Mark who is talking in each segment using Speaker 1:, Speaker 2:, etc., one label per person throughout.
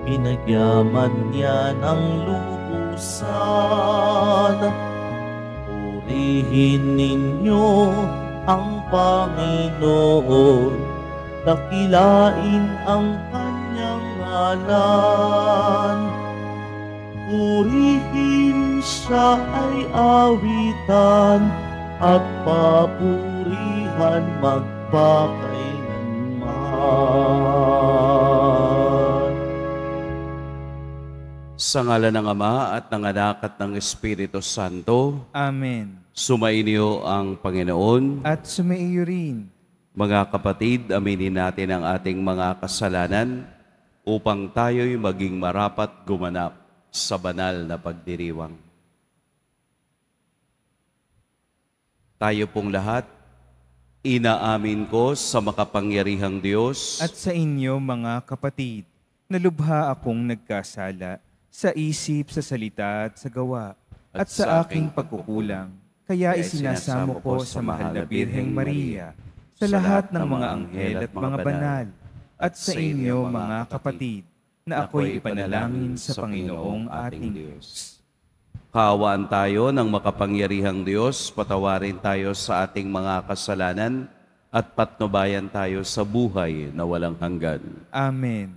Speaker 1: Pinagyaman niya ng lubusan. Purihin ninyo ang Panginoon, dakilain ang kanyang ngalan. Purihin siya ay awitan at papurihan magpakailanman.
Speaker 2: Sa ngalan ng Ama at ng Anak at ng Espiritu Santo.
Speaker 3: Amen.
Speaker 2: Sumainyo ang Panginoon.
Speaker 3: At sumaiyo rin.
Speaker 2: Mga kapatid, aminin natin ang ating mga kasalanan upang tayo'y maging marapat gumanap sa banal na pagdiriwang. Tayo pong lahat, inaamin ko sa makapangyarihang Diyos
Speaker 3: At sa inyo mga kapatid, nalubha akong nagkasala sa isip, sa salita at sa gawa, at sa aking pagkukulang. Kaya isinasamo ko sa mahal na Birheng Maria, sa lahat ng mga anghel at mga banal, at sa inyo mga kapatid, na ako'y ipanalangin sa Panginoong ating Diyos.
Speaker 2: Kaawaan tayo ng makapangyarihang Diyos, patawarin tayo sa ating mga kasalanan, at patnubayan tayo sa buhay na walang hanggan.
Speaker 3: Amen.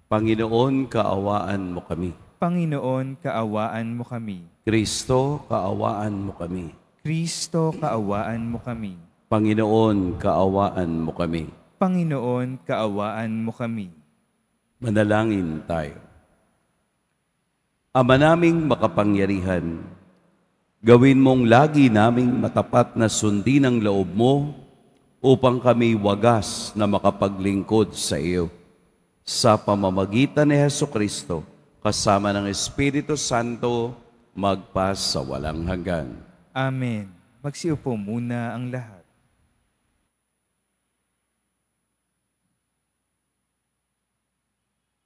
Speaker 2: Panginoon, kaawaan mo kami.
Speaker 3: Panginoon, kaawaan mo kami.
Speaker 2: Kristo, kaawaan mo kami.
Speaker 3: Kristo, kaawaan mo kami.
Speaker 2: Panginoon, kaawaan mo kami.
Speaker 3: Panginoon, kaawaan mo kami.
Speaker 2: Manalangin tayo. Ama naming makapangyarihan, gawin mong lagi naming matapat na sundin ang loob mo upang kami wagas na makapaglingkod sa iyo. Sa pamamagitan ni Hesukristo, kasama ng Espiritu Santo, magpas sa walang hanggan.
Speaker 3: Amen. Magsiupo muna ang lahat.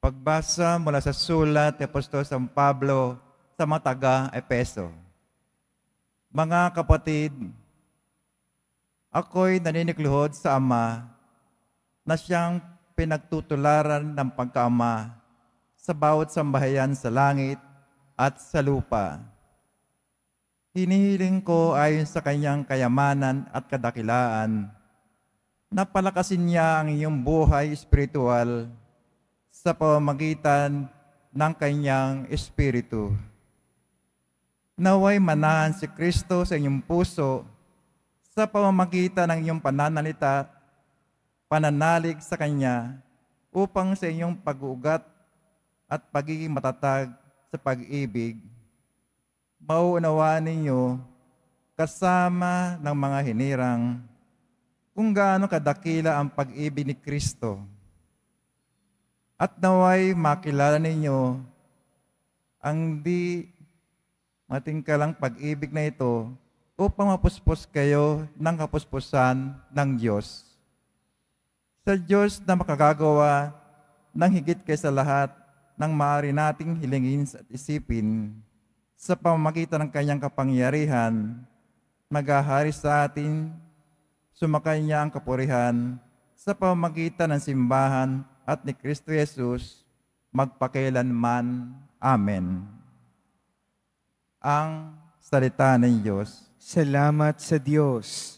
Speaker 4: Pagbasa mula sa sulat ni Apostol San Pablo sa mga taga-Epeso. Mga kapatid, ako'y naninikluhod sa Ama na siyang pinagtutularan ng pagkaama sa bawat sambahayan sa langit at sa lupa. Hinihiling ko ayon sa kanyang kayamanan at kadakilaan na palakasin niya ang iyong buhay espiritual sa pamamagitan ng kanyang Espiritu. Naway manahan si Kristo sa inyong puso sa pamamagitan ng iyong pananalita, pananalig sa Kanya, upang sa inyong pag-uugat at pagiging matatag sa pag-ibig, mauunawaan ninyo kasama ng mga hinirang kung gaano kadakila ang pag-ibig ni Kristo. At naway makilala ninyo ang di matingkalang pag-ibig na ito upang mapuspos kayo ng kapuspusan ng Diyos. Sa Diyos na makagagawa ng higit kaysa lahat ng maaari nating hilingin at isipin, sa pamamagitan ng kanyang kapangyarihan, maghahari sa atin, sumakay niya ang kapurihan sa pamamagitan ng simbahan at ni Kristo Jesus, magpakailanman. Amen. Ang salita ng Diyos.
Speaker 3: Salamat sa Diyos.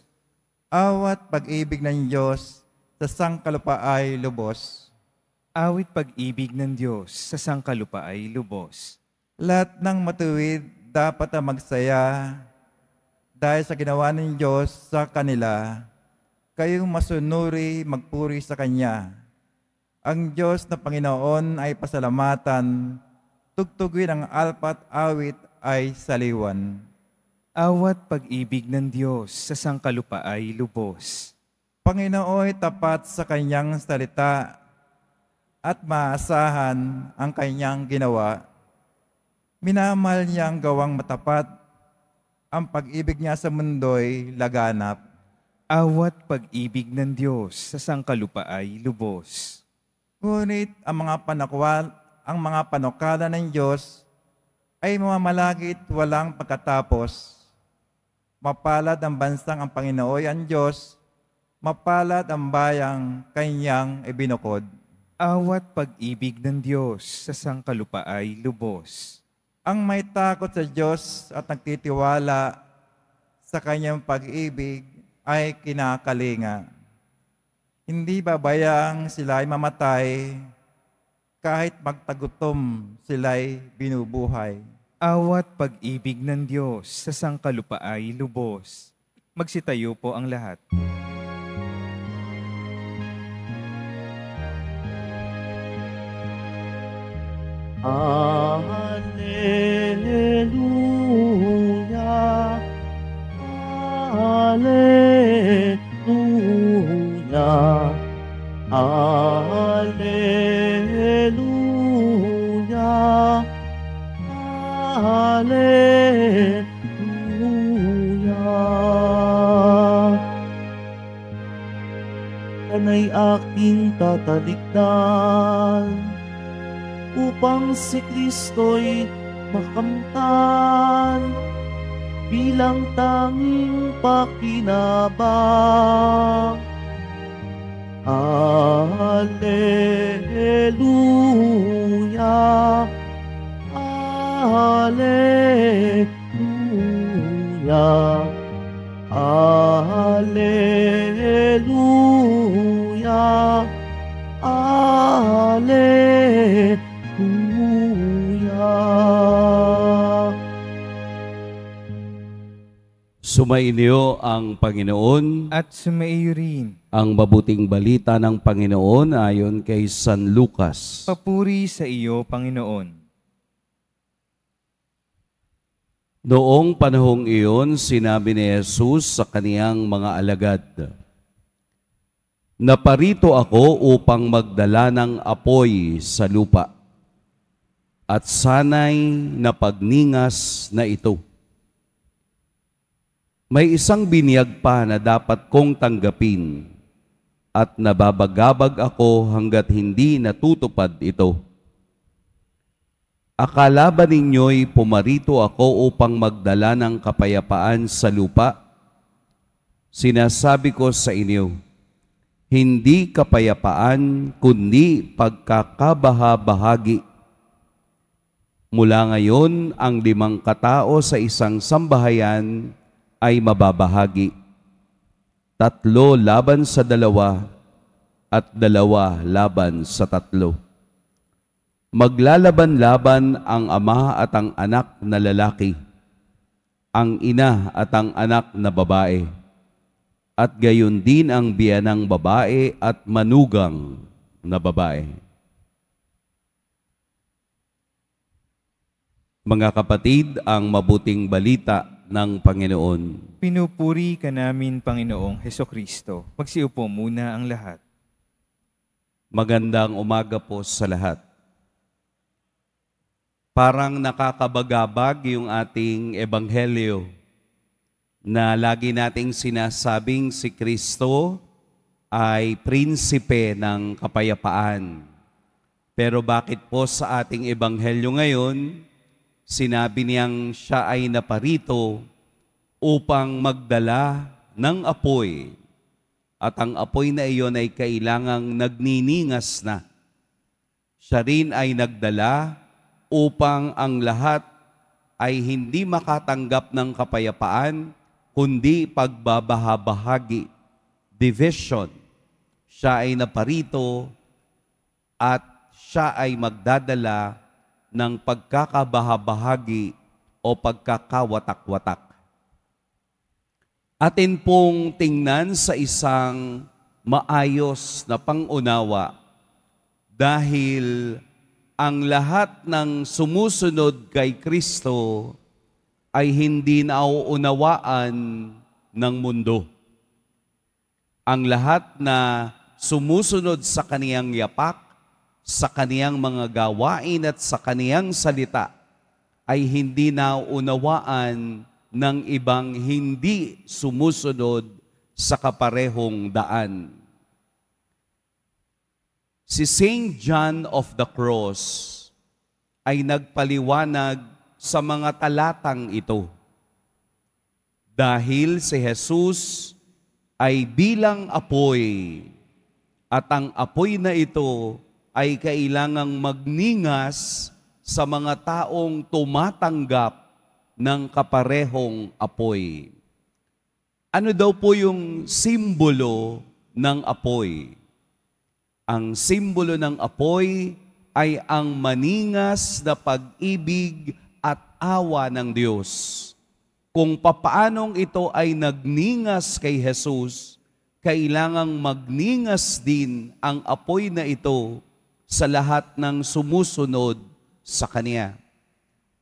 Speaker 4: Awat pag-ibig ng Diyos sa sangkalupa ay lubos.
Speaker 3: Awit pag-ibig ng Diyos sa sangkalupa ay lubos.
Speaker 4: Lahat ng matuwid dapat na magsaya dahil sa ginawa ng Diyos sa kanila. Kayong masunuri, magpuri sa Kanya. Ang Diyos na Panginoon ay pasalamatan, tugtugin ang alpat awit ay saliwan.
Speaker 3: Awat pag-ibig ng Diyos sa sangkalupa ay lubos.
Speaker 4: Panginoon ay tapat sa Kanyang salita at maasahan ang Kanyang ginawa. Minamahal niya ang gawang matapat, ang pag-ibig niya sa mundo'y laganap.
Speaker 3: Awat pag-ibig ng Diyos sa sangkalupa ay lubos.
Speaker 4: Ngunit ang mga panukala ng Diyos ay mamamalagit walang pagkatapos. Mapalad ang bansang ang Panginoon ang Diyos, mapalad ang bayang Kanyang ibinukod.
Speaker 3: Awat pag-ibig ng Diyos sa sangkalupa ay lubos.
Speaker 4: Ang may takot sa Diyos at nagtitiwala sa kanyang pag-ibig ay kinakalinga. Hindi babayang sila'y mamatay, kahit magtagutom sila'y binubuhay.
Speaker 3: Awat pag-ibig ng Diyos sa sangkalupa ay lubos. Magsitayo po ang lahat.
Speaker 1: Alleluia, Alleluia, Alleluia, Alleluia. Kana'y aking tatalikdan upang si Kristo'y makamtan bilang tanging pakinabang. Alleluia, Alleluia, Alleluia, Alleluia.
Speaker 2: Sumainyo ang Panginoon.
Speaker 3: At sumaiyo rin.
Speaker 2: Ang mabuting balita ng Panginoon ayon kay San Lucas.
Speaker 3: Papuri sa iyo, Panginoon.
Speaker 2: Noong panahong iyon, sinabi ni Jesus sa kaniyang mga alagad, "Naparito ako upang magdala ng apoy sa lupa, at sana'y napagningas na ito. May isang binyag pa na dapat kong tanggapin, at nababagabag ako hanggat hindi natutupad ito. Akala ba ninyo'y pumarito ako upang magdala ng kapayapaan sa lupa? Sinasabi ko sa inyo, hindi kapayapaan, kundi pagkakabaha-bahagi. Mula ngayon, ang 5 katao sa isang sambahayan ay mababahagi. 3 laban sa 2 at 2 laban sa 3. Maglalaban-laban ang ama at ang anak na lalaki, ang ina at ang anak na babae, at gayon din ang biyanang babae at manugang na babae." Mga kapatid, ang mabuting balita ng Panginoon.
Speaker 3: Pinupuri ka namin, Panginoong Hesukristo. Magsiupo muna ang lahat.
Speaker 2: Magandang umaga po sa lahat. Parang nakakabagabag yung ating ebanghelyo na lagi nating sinasabing si Kristo ay prinsipe ng kapayapaan. Pero bakit po sa ating ebanghelyo ngayon, sinabi niyang siya ay naparito upang magdala ng apoy, at ang apoy na iyon ay kailangang nagniningas na. Siya rin ay nagdala upang ang lahat ay hindi makatanggap ng kapayapaan, kundi pagbabahabahagi, division. Siya ay naparito at siya ay magdadala ng pagkakabahabahagi o pagkakawatak-watak. Atin pong tingnan sa isang maayos na pangunawa dahil ang lahat ng sumusunod kay Kristo ay hindi nauunawaan ng mundo. Ang lahat na sumusunod sa kaniyang yapak, sa kaniyang mga gawain at sa kaniyang salita ay hindi nauunawaan ng ibang hindi sumusunod sa kaparehong daan. Si Saint John of the Cross ay nagpaliwanag sa mga talatang ito. Dahil si Jesus ay bilang apoy, at ang apoy na ito ay kailangang magningas sa mga taong tumatanggap ng kaparehong apoy. Ano daw po yung simbolo ng apoy? Ang simbolo ng apoy ay ang maningas na pag-ibig at awa ng Diyos. Kung papaanong ito ay nagningas kay Jesus, kailangang magningas din ang apoy na ito sa lahat ng sumusunod sa Kanya.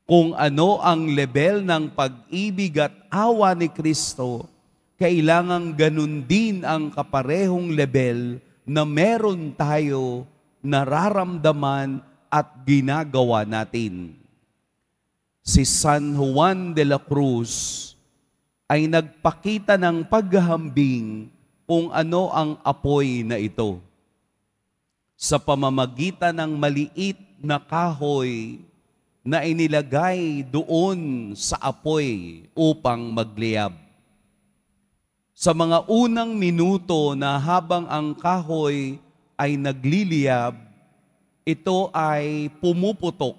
Speaker 2: Kung ano ang level ng pag-ibig at awa ni Kristo, kailangang ganun din ang kaparehong level na meron tayo nararamdaman at ginagawa natin. Si San Juan de la Cruz ay nagpakita ng paghahambing kung ano ang apoy na ito. Sa pamamagitan ng maliit na kahoy na inilagay doon sa apoy upang magliyab. Sa mga unang minuto na habang ang kahoy ay nagliliyab, ito ay pumuputok,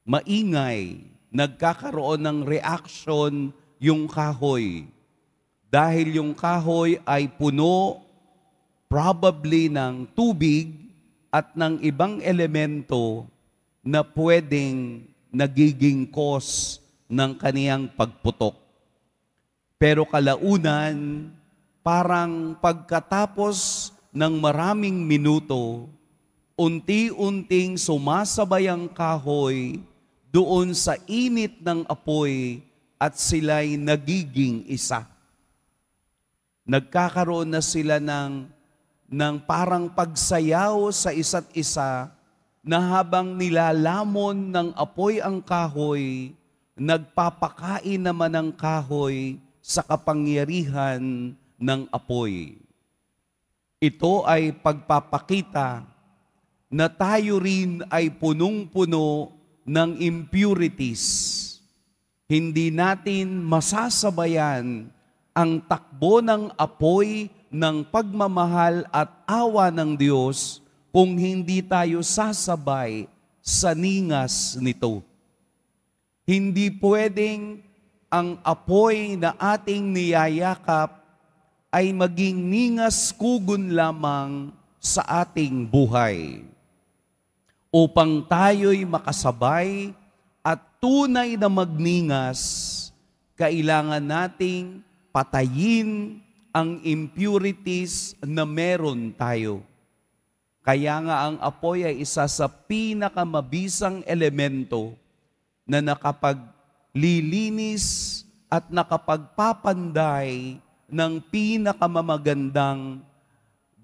Speaker 2: maingay, nagkakaroon ng reaction yung kahoy. Dahil yung kahoy ay puno probably ng tubig at ng ibang elemento na pwedeng nagiging cause ng kaniyang pagputok. Pero kalaunan, parang pagkatapos ng maraming minuto, unti-unting sumasabay ang kahoy doon sa init ng apoy at sila'y nagiging isa. Nagkakaroon na sila ng parang pagsayaw sa isa't isa na habang nilalamon ng apoy ang kahoy, nagpapakain naman ang kahoy sa kapangyarihan ng apoy. Ito ay pagpapakita na tayo rin ay punong-puno ng impurities. Hindi natin masasabayan ang takbo ng apoy ng pagmamahal at awa ng Diyos kung hindi tayo sasabay sa ningas nito. Hindi pwedeng ang apoy na ating niyayakap ay maging ningas kugon lamang sa ating buhay. Upang tayo'y makasabay at tunay na magningas, kailangan nating patayin ang impurities na meron tayo. Kaya nga ang apoy ay isa sa pinakamabisang elemento na nakapaglilinis at nakapagpapanday ng pinakamamagandang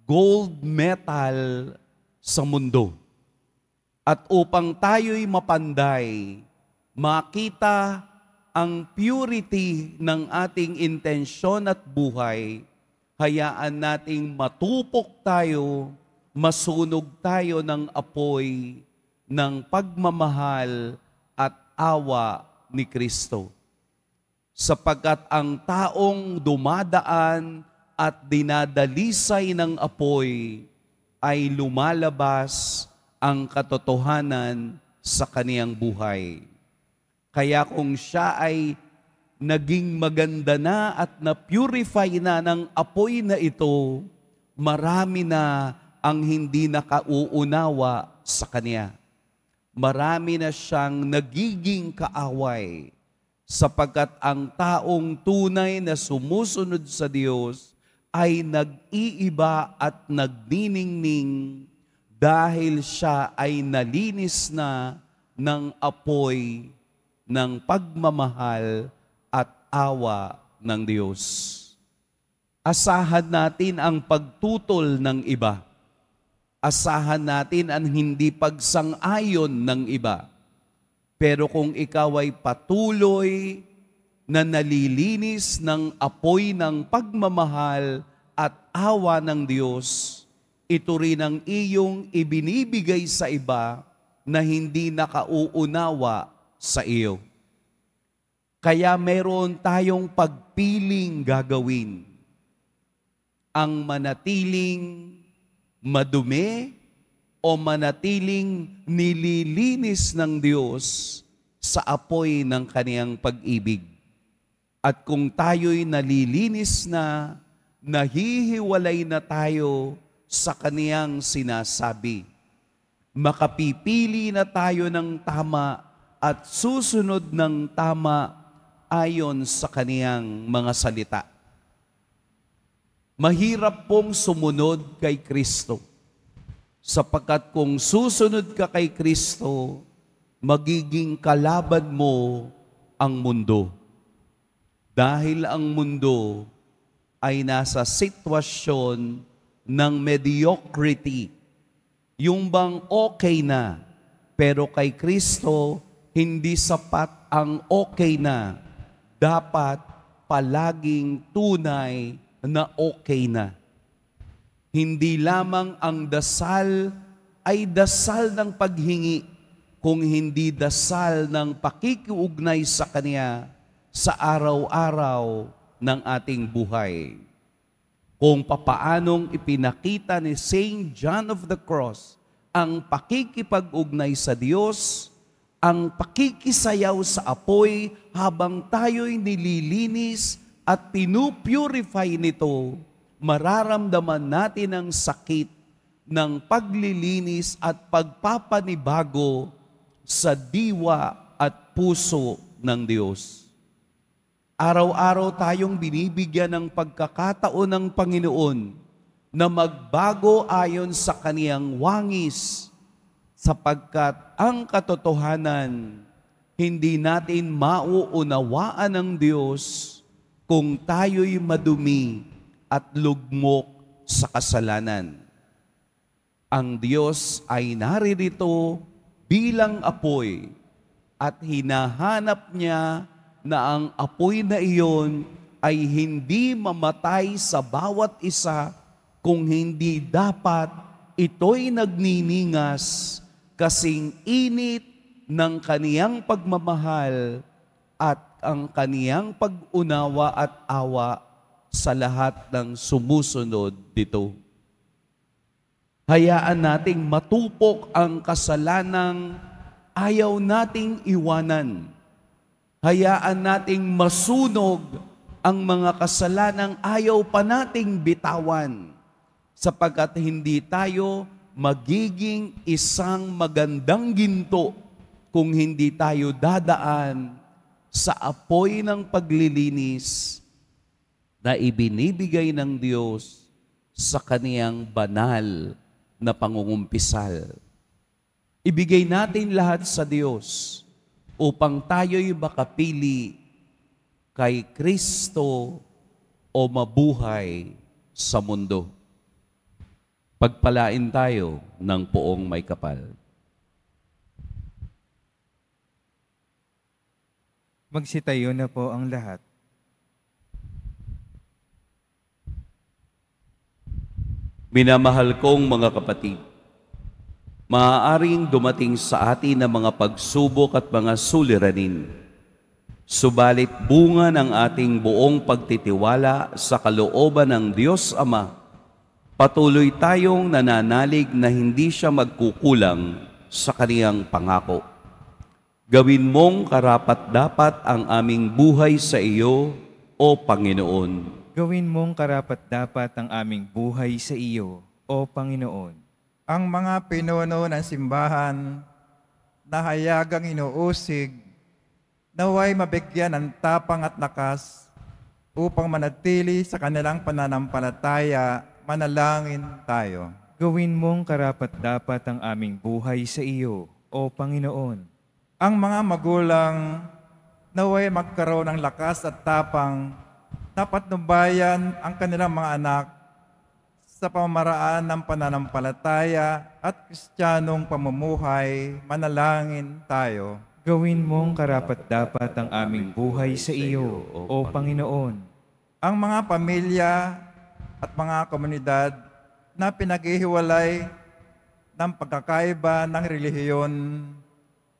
Speaker 2: gold metal sa mundo. At upang tayo'y mapanday, makita ang purity ng ating intensyon at buhay, hayaan nating matupok tayo, masunog tayo ng apoy ng pagmamahal at awa ni Kristo. Sapagkat ang taong dumadaan at dinadalisay ng apoy ay lumalabas ang katotohanan sa kaniyang buhay. Kaya kung siya ay naging maganda na at na-purify na ng apoy na ito, marami na ang hindi nakauunawa sa kanya. Marami na siyang nagiging kaaway sapagkat ang taong tunay na sumusunod sa Diyos ay nag-iiba at nagniningning dahil siya ay nalinis na ng apoy ng pagmamahal at awa ng Diyos. Asahan natin ang pagtutol ng iba. Asahan natin ang hindi pagsang-ayon ng iba. Pero kung ikaw ay patuloy na nalilinis ng apoy ng pagmamahal at awa ng Diyos, ito rin ang iyong ibinibigay sa iba na hindi nakauunawa sa iyo. Kaya meron tayong pagpiling gagawin. Ang manatiling madumi o manatiling nililinis ng Diyos sa apoy ng kaniyang pag-ibig. At kung tayo'y nalilinis na, nahihiwalay na tayo sa kaniyang sinasabi. Makapipili na tayo ng tama at susunod ng tama ayon sa kaniyang mga salita. Mahirap pong sumunod kay Kristo, sapagkat kung susunod ka kay Kristo, magiging kalaban mo ang mundo. Dahil ang mundo ay nasa sitwasyon ng mediocrity. Yung bang okay na, pero kay Kristo, hindi sapat ang okay na. Dapat palaging tunay na okay na. Hindi lamang ang dasal ay dasal ng paghingi, kung hindi dasal ng pakikiugnay sa Kanya sa araw-araw ng ating buhay. Kung papaanong ipinakita ni Saint John of the Cross ang pakikipag-ugnay sa Diyos, ang pakikisayaw sa apoy habang tayo'y nililinis at pinupurify nito, mararamdaman natin ang sakit ng paglilinis at pagpapanibago sa diwa at puso ng Diyos. Araw-araw tayong binibigyan ng pagkakataon ng Panginoon na magbago ayon sa kaniyang wangis, sapagkat ang katotohanan, hindi natin mauunawaan ng Diyos kung tayo'y madumi at lugmok sa kasalanan. Ang Diyos ay naririto bilang apoy at hinahanap niya na ang apoy na iyon ay hindi mamatay sa bawat isa, kung hindi dapat ito'y nagniningas kasing init ng kaniyang pagmamahal at ang kaniyang pag-unawa at awa sa lahat ng sumusunod dito. Hayaan nating matupok ang kasalanang ayaw nating iwanan. Hayaan nating masunog ang mga kasalanang ayaw pa nating bitawan, sapagkat hindi tayo magiging isang magandang ginto kung hindi tayo dadaan sa apoy ng paglilinis na ibinibigay ng Diyos sa kaniyang banal na pangungumpisal. Ibigay natin lahat sa Diyos upang tayo'y makapili kay Kristo o mabuhay sa mundo. Pagpalain tayo ng poong may kapal.
Speaker 3: Magsitayo na po ang lahat.
Speaker 2: Minamahal kong mga kapatid, maaaring dumating sa atin ang mga pagsubok at mga suliranin. Subalit bunga ng ating buong pagtitiwala sa kalooban ng Diyos Ama, patuloy tayong nananalig na hindi siya magkukulang sa kaniyang pangako. Gawin mong karapat-dapat ang aming buhay sa iyo, O Panginoon.
Speaker 3: Gawin mong karapat-dapat ang aming buhay sa iyo, O Panginoon.
Speaker 4: Ang mga pinuno ng simbahan na hayagang inuusig, naway mabigyan ng tapang at lakas upang manatili sa kanilang pananampalataya. Manalangin tayo.
Speaker 3: Gawin mong karapat-dapat ang aming buhay sa iyo, O Panginoon.
Speaker 4: Ang mga magulang naway magkaroon ng lakas at tapang na patnubayan ang kanilang mga anak sa pamamaraan ng pananampalataya at kristyanong pamumuhay. Manalangin tayo.
Speaker 3: Gawin mong karapat-dapat ang aming buhay sa iyo, O Panginoon.
Speaker 4: Ang mga pamilya at mga komunidad na pinaghihiwalay ng pagkakaiba ng relihiyon,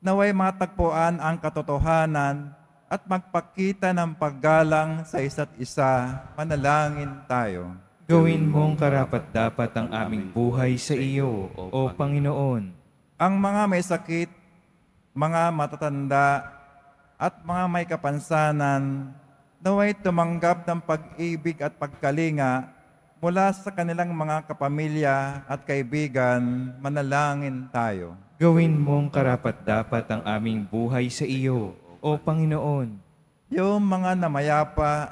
Speaker 4: naway matagpuan ang katotohanan at magpakita ng paggalang sa isa't isa. Manalangin tayo.
Speaker 3: Gawin mong karapat-dapat ang aming buhay sa iyo, O Panginoon.
Speaker 4: Ang mga may sakit, mga matatanda, at mga may kapansanan, naway tumanggap ng pag-ibig at pagkalinga mula sa kanilang mga kapamilya at kaibigan. Manalangin tayo.
Speaker 3: Gawin mong karapat-dapat ang aming buhay sa iyo, O Panginoon.
Speaker 4: Yung mga namayapa,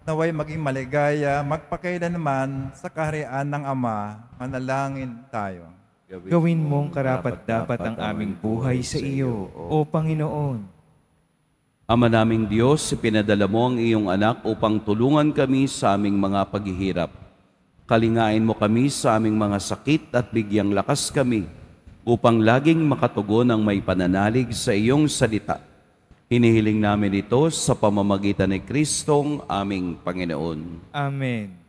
Speaker 4: naway maging maligaya, magpakailanman sa kaharian ng Ama. Manalangin tayo.
Speaker 3: Gawin mong karapat-dapat ang aming buhay sa iyo, O Panginoon.
Speaker 2: Ama naming Diyos, ipinadala mo ang iyong anak upang tulungan kami sa aming mga paghihirap. Kalingain mo kami sa aming mga sakit at bigyang lakas kami upang laging makatugon ang may pananalig sa iyong salita. Hinihiling namin ito sa pamamagitan ni Kristong aming Panginoon.
Speaker 3: Amen.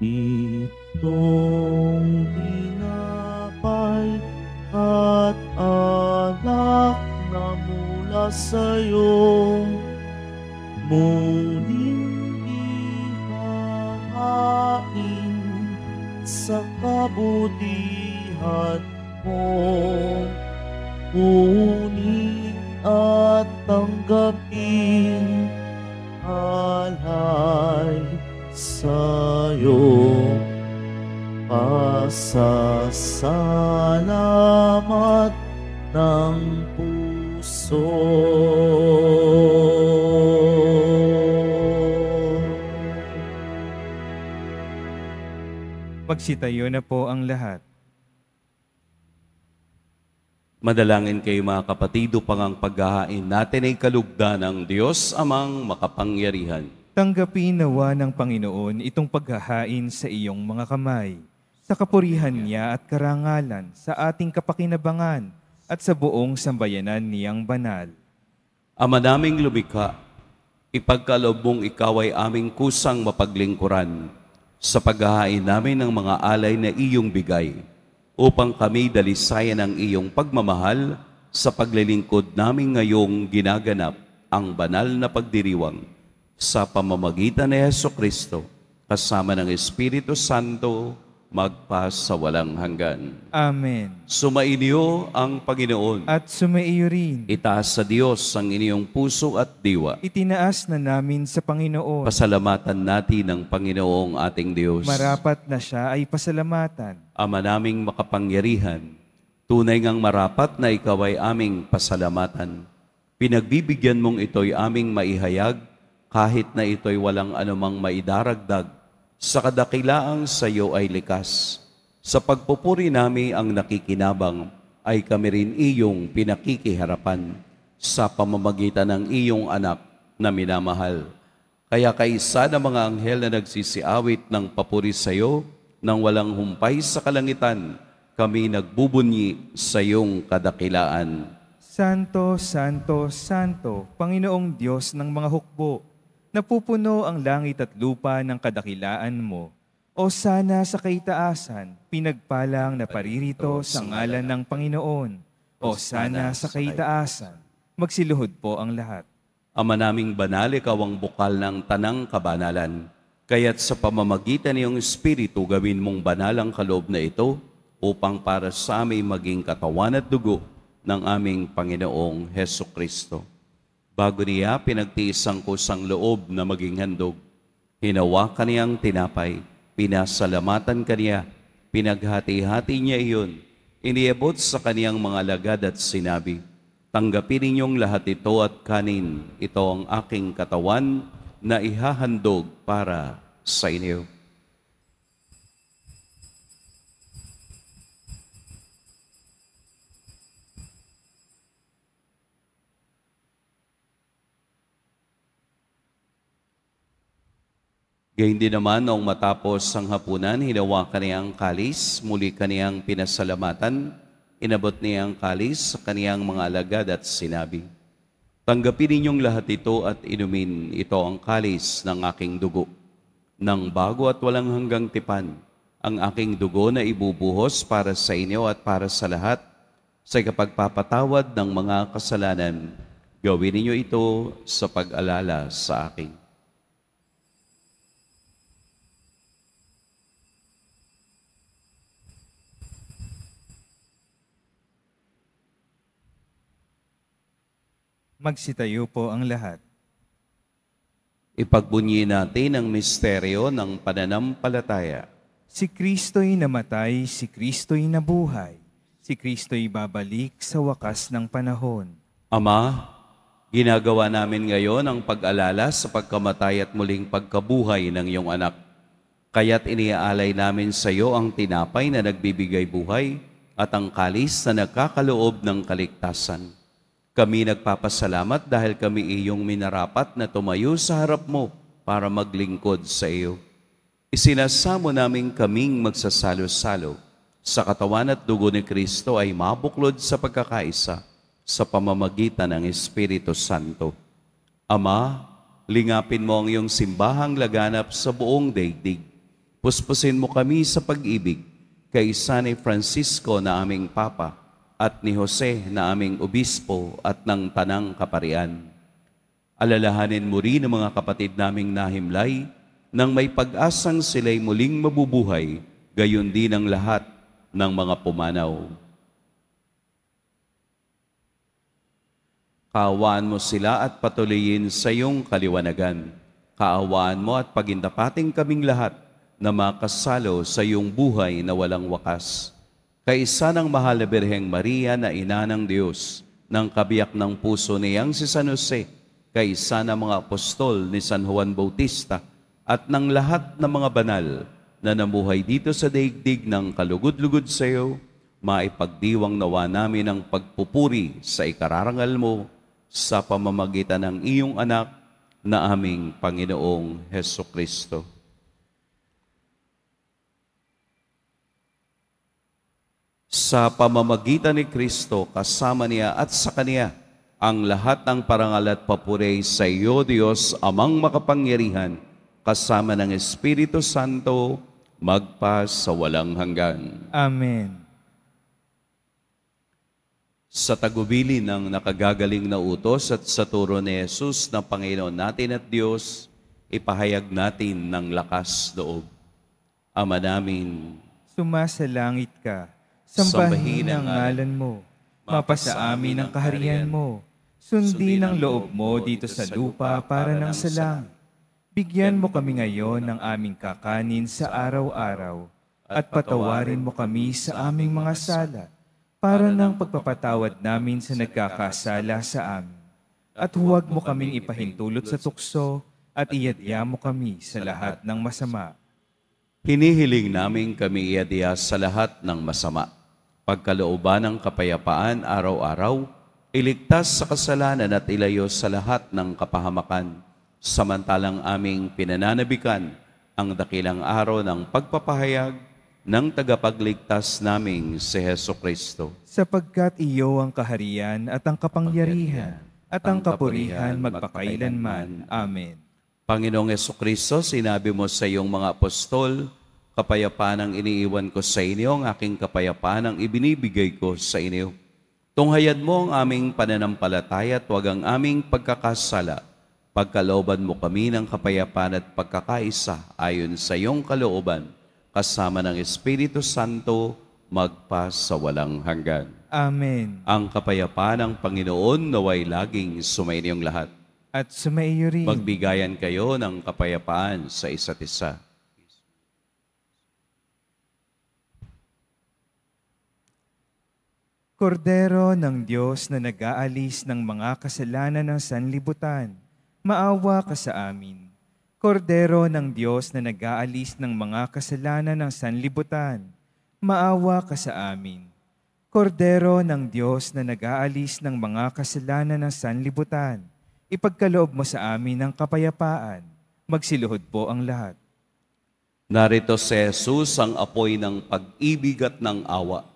Speaker 1: Itong tinapay at alak na mula sa'yo, muling ihahain sa kabutihan mo. Kunin at tanggapin alay sa'yo. Pasasalamat ng puso.
Speaker 3: Magsitayo na po ang lahat.
Speaker 2: Madalangin kayo mga kapatid upang ang paghahain natin ay kalugdan ng Diyos amang makapangyarihan.
Speaker 3: Tanggapin nawa ng Panginoon itong paghahain sa iyong mga kamay, sa kapurihan niya at karangalan, sa ating kapakinabangan at sa buong sambayanan niyang banal.
Speaker 2: Ama naming lumikha, ipagkaloob mong ikaw ay aming kusang mapaglingkuran sa paghahain namin ng mga alay na iyong bigay, upang kami dalisayan ang iyong pagmamahal sa paglilingkod namin ngayong ginaganap ang banal na pagdiriwang sa pamamagitan ni Jesucristo, kasama ng Espiritu Santo, magpa sa walang hanggan.
Speaker 3: Amen.
Speaker 2: Sumainyo ang Panginoon.
Speaker 3: At sumaiyo rin.
Speaker 2: Itaas sa Diyos ang inyong puso at diwa.
Speaker 3: Itinaas na namin sa Panginoon.
Speaker 2: Pasalamatan natin ang Panginoong ating Diyos.
Speaker 3: Marapat na siya ay pasalamatan.
Speaker 2: Ama naming makapangyarihan, tunay ngang marapat na ikaw ay aming pasalamatan. Pinagbibigyan mong ito'y aming maihayag, kahit na ito'y walang anumang maidaragdag, sa kadakilaang sa iyo ay likas. Sa pagpupuri namin ang nakikinabang, ay kami rin iyong pinakikiharapan sa pamamagitan ng iyong anak na minamahal. Kaya kaisa ng mga anghel na nagsisiawit ng papuri sa iyo, nang walang humpay sa kalangitan, kami nagbubunyi sa iyong kadakilaan.
Speaker 3: Santo, Santo, Santo, Panginoong Diyos ng mga hukbo, napupuno ang langit at lupa ng kadakilaan mo. O sana sa kaitaasan, pinagpalang na paririto sa ngalan ng Panginoon. O sana sa kaitaasan, magsiluhod po ang lahat.
Speaker 2: Ama naming banal, ikaw ang bukal ng tanang kabanalan. Kaya't sa pamamagitan ng iyong Espiritu, gawin mong banal ang kaloob na ito upang para sa amin maging katawan at dugo ng aming Panginoong Hesukristo. Bago niya pinagtiis ang kusang loob na maging handog, hinawakan niyang tinapay, pinasalamatan kaniya, pinaghati-hati niya iyon, iniabot sa kaniyang mga alagad at sinabi, tanggapin ninyong lahat ito at kanin, ito ang aking katawan na ihahandog para sa inyo. Gayun din naman, noong matapos ang hapunan, hinawakan niya ang kalis, muli kaniyang pinasalamatan, inabot niya ang kalis sa kaniyang mga alagad at sinabi, Tanggapin ninyong lahat ito at inumin. Ito ang kalis ng aking dugo, ng bago at walang hanggang tipan, ang aking dugo na ibubuhos para sa inyo at para sa lahat sa kapagpapatawad ng mga kasalanan. Gawin ninyo ito sa pag-alala sa akin.
Speaker 3: Magsitayo po ang lahat.
Speaker 2: Ipagbunyi natin ang misteryo ng pananampalataya.
Speaker 3: Si Kristo'y namatay, si Kristo'y nabuhay, si Kristo'y babalik sa wakas ng panahon.
Speaker 2: Ama, ginagawa namin ngayon ang pag-alala sa pagkamatay at muling pagkabuhay ng iyong anak. Kaya't iniaalay namin sa iyo ang tinapay na nagbibigay buhay at ang kalis na nagkakaloob ng kaligtasan. Kami nagpapasalamat dahil kami iyong minarapat na tumayo sa harap mo para maglingkod sa iyo. Isinasamo namin kaming magsasalo-salo sa katawan at dugo ni Kristo ay mabuklod sa pagkakaisa sa pamamagitan ng Espiritu Santo. Ama, lingapin mo ang iyong simbahang laganap sa buong daigdig. Puspusin mo kami sa pag-ibig kay San Francisco na aming Papa at ni Jose na aming obispo at ng tanang kaparian. Alalahanin mo rin ang mga kapatid naming nahimlay nang may pag-asang sila'y muling mabubuhay, gayon din ang lahat ng mga pumanaw. Kaawaan mo sila at patuloyin sa iyong kaliwanagan. Kaawaan mo at pagindapating kaming lahat na makasalo sa iyong buhay na walang wakas. Kaisa ng mahal na Birheng Maria na ina ng Diyos, ng kabiyak ng puso niyang si San Jose, kaisa ng mga apostol ni San Juan Bautista, at ng lahat ng mga banal na namuhay dito sa daigdig ng kalugod-lugod sa iyo, maipagdiwang nawa namin ang pagpupuri sa ikararangal mo sa pamamagitan ng iyong anak na aming Panginoong Hesukristo. Sa pamamagitan ni Kristo, kasama niya at sa Kaniya, ang lahat ng parangal at papuri sa iyo, Diyos, Amang makapangyarihan, kasama ng Espiritu Santo, magpa sa walang hanggan.
Speaker 3: Amen.
Speaker 2: Sa tagubilin ng nakagagaling na utos at sa turo ni Jesus na Panginoon natin at Diyos, ipahayag natin ng lakas loob. Ama namin,
Speaker 3: Sumasalangit ka. Sambahin ang ngalan mo. Mapasa amin ang kaharian mo. Sundin ang loob mo dito sa lupa para ng sa langit. Bigyan mo kami ngayon ng aming kakanin sa araw-araw at patawarin mo kami sa aming mga sala para ng pagpapatawad namin sa nagkakasala sa amin. At huwag mo kaming ipahintulot sa tukso at iadya mo kami sa lahat ng masama.
Speaker 2: hinihiling namin kami iadya sa lahat ng masama. Pagkalooban ng kapayapaan araw-araw, iligtas sa kasalanan at ilayo sa lahat ng kapahamakan, samantalang aming pinananabikan ang dakilang araw ng pagpapahayag ng tagapagligtas naming si Hesukristo.
Speaker 3: Sapagkat iyo ang kaharian at ang kapangyarihan at ang kapurihan magpakailanman. Amen.
Speaker 2: Panginoong Hesukristo, sinabi mo sa iyong mga apostol, kapayapaan ang iniiwan ko sa inyo, ang aking kapayapaan ang ibinibigay ko sa inyo. Tunghayan mo ang aming pananampalataya at huwag ang aming pagkakasala. Pagkalooban mo kami ng kapayapaan at pagkakaisa ayon sa iyong kalooban, kasama ng Espiritu Santo, magpa sa walang hanggan.
Speaker 3: Amen.
Speaker 2: Ang kapayapaan ng Panginoon naway laging sumainyong lahat.
Speaker 3: At sumaiyo rin.
Speaker 2: Magbigayan kayo ng kapayapaan sa isa't isa.
Speaker 3: Kordero ng Diyos na nag-aalis ng mga kasalanan ng sanlibutan, maawa ka sa amin. Kordero ng Diyos na nag-aalis ng mga kasalanan ng sanlibutan, maawa ka sa amin. Kordero ng Diyos na nag-aalis ng mga kasalanan ng sanlibutan, ipagkaloob mo sa amin ang kapayapaan. Magsiluhod po ang lahat.
Speaker 2: Narito si Jesus ang apoy ng pag-ibig at ng awa.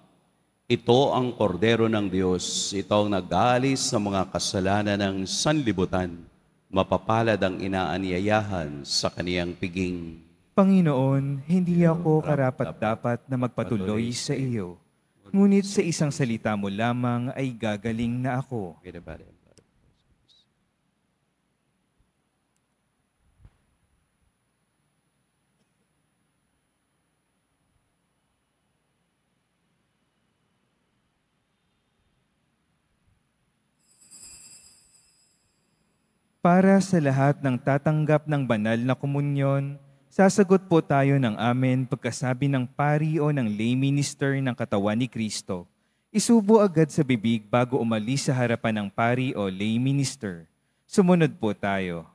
Speaker 2: Ito ang kordero ng Diyos, ito ang nag-aalis sa mga kasalanan ng sanlibutan. Mapapalad ang inaanyayahan sa kaniyang piging.
Speaker 3: Panginoon, hindi ako karapat-dapat na magpatuloy sa iyo. Ngunit sa isang salita mo lamang ay gagaling na ako. Para sa lahat ng tatanggap ng banal na komunyon, sasagot po tayo ng amen pagkasabi ng pari o ng lay minister ng katawan ni Kristo. Isubo agad sa bibig bago umalis sa harapan ng pari o lay minister. Sumunod po tayo.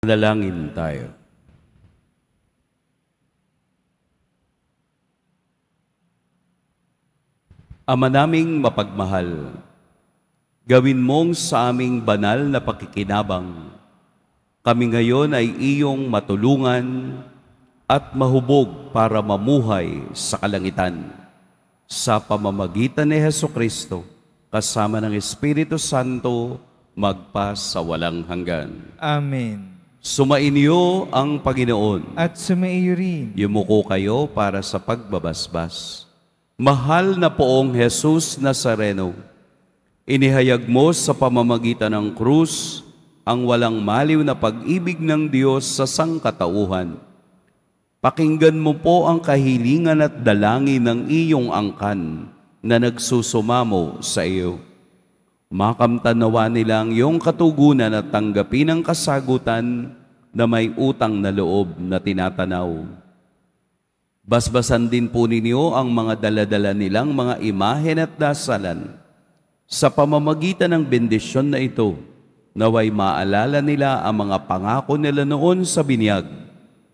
Speaker 2: Dalangin tayo. Ama naming mapagmahal, gawin mong sa aming banal na pakikinabang. Kami ngayon ay iyong matulungan at mahubog para mamuhay sa kalangitan. Sa pamamagitan ni Hesukristo, kasama ng Espiritu Santo, magpa sa walang hanggan.
Speaker 3: Amen.
Speaker 2: Sumainyo ang Panginoon.
Speaker 3: At sumaiyo rin.
Speaker 2: Yumuko kayo para sa pagbabasbas. Mahal na poong Jesus Nazareno, inihayag mo sa pamamagitan ng krus ang walang maliw na pag-ibig ng Diyos sa sangkatauhan. Pakinggan mo po ang kahilingan at dalangin ng iyong angkan na nagsusumamo sa iyo. Makamtanawa nilang iyong katugunan at tanggapin ang kasagutan na may utang na loob na tinatanaw. Basbasan din po ninyo ang mga daladala nilang mga imahen at dasalan. Sa pamamagitan ng bendisyon na ito, naway maalala nila ang mga pangako nila noon sa binyag,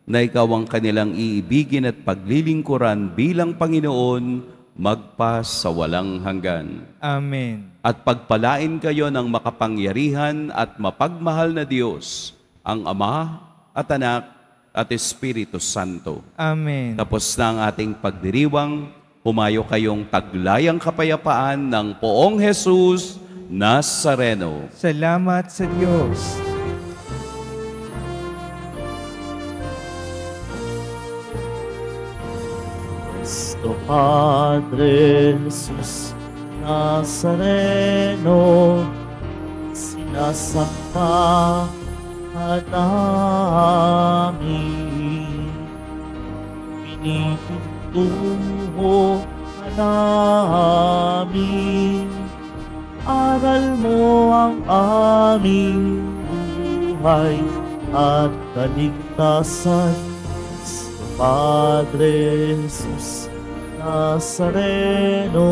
Speaker 2: na ikaw ang kanilang iibigin at paglilingkuran bilang Panginoon magpa sa walang hanggan.
Speaker 3: Amen.
Speaker 2: At pagpalain kayo ng makapangyarihan at mapagmahal na Diyos, ang Ama at Anak at Espiritu Santo.
Speaker 3: Amen.
Speaker 2: Tapos na ang ating pagdiriwang, humayo kayong taglayang kapayapaan ng poong Jesus Nazareno.
Speaker 3: Salamat sa Diyos.
Speaker 1: Cristo Padre Jesus Nazareno, sinasampahan namin, pinituntuho namin, aral mo ang aming buhay at kaligtasan. Cristo Padre Jesus Nazareno,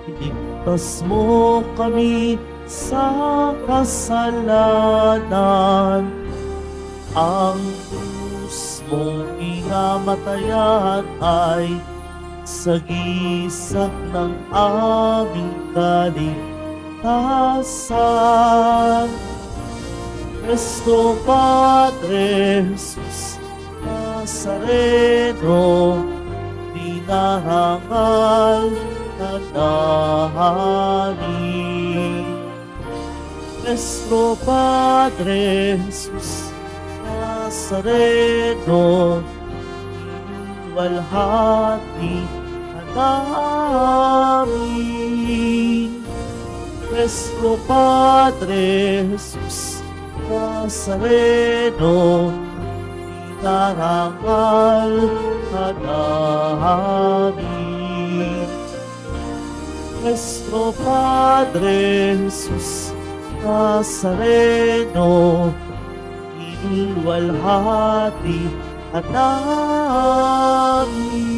Speaker 1: iligtas mo kami sa kasalanan. Ang krus mong inamatayan ay sagisag ng aming kaligtasan. Cristo Padre Jesus Nazareno, dinarangal na namin. Nuestro Padre Jesus Nazareno, inuwalhati ka namin. Nuestro Padre Jesus Nazareno, itarangal ka namin. Nuestro Padre Jesus Nazareno, inulwalhati ka namin.